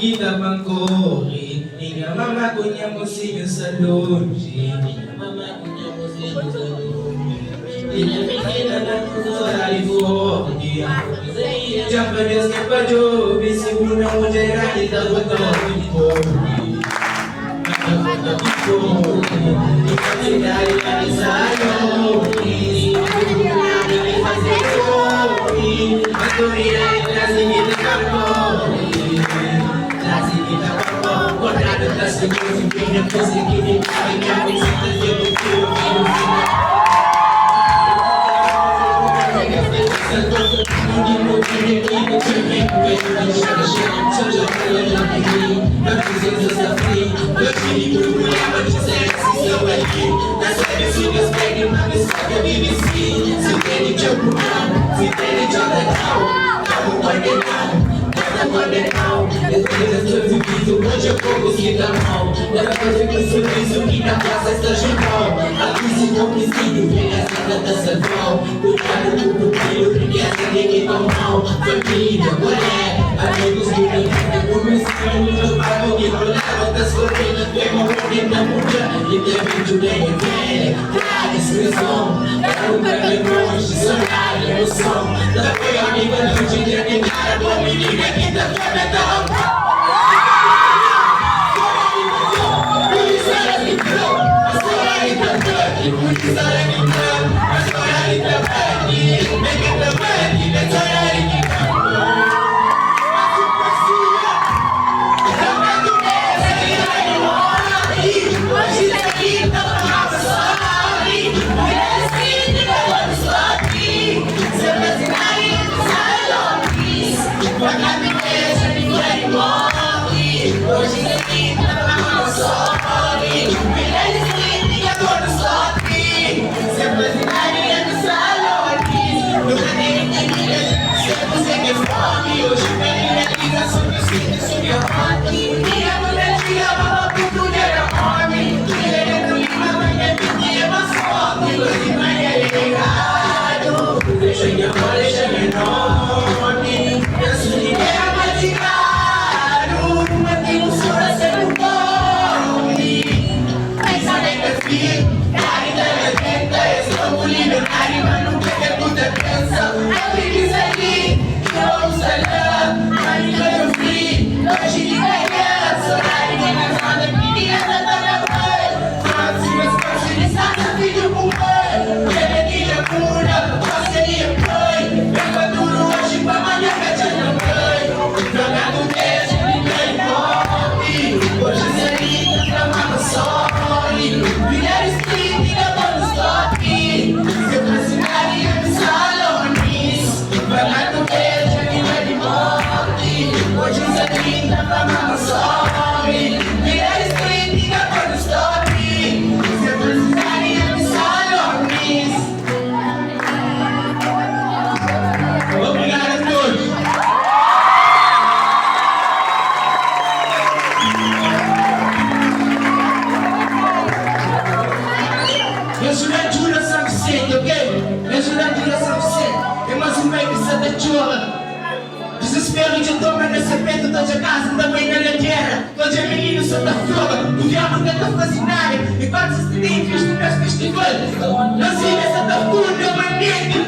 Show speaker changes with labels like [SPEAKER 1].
[SPEAKER 1] kita pangkori, inga mama kunya musinga sa longe, inga mama kunya musinga sa longe. Inga mikina na kusari fuoki, Japanese ke pajo, bisi una mujera ita buto ipori. Ita ipori, ita tidari alisayo, Maturia klase kita kampori, klase kita kampori. Kontrado klase kita punya klase kita punya musik kita punya. Hoje eu vou kita mau, dapat fikir sorriso kita passa esta jornal. Aqui se não preciso ver essa canta central. Cuidado com o filho, riqueza ninguém tão mal. Família, mulher, amigos do mundo. O mesquinho do pago que rolava das corridas. Vem uma corrida muda e também de bem e velha. Clara expressão, é um grande longe, sonhar emoção. Da foi amiga do dia que cara, boa menina que tá fazendo. Desespero de toma nesse peito, tô de casa, também na guerra. Tô de menino, sou da flora, o diabo tenta fascinar. E quando se tem visto meus festivais, não sei nessa tortura, eu manete,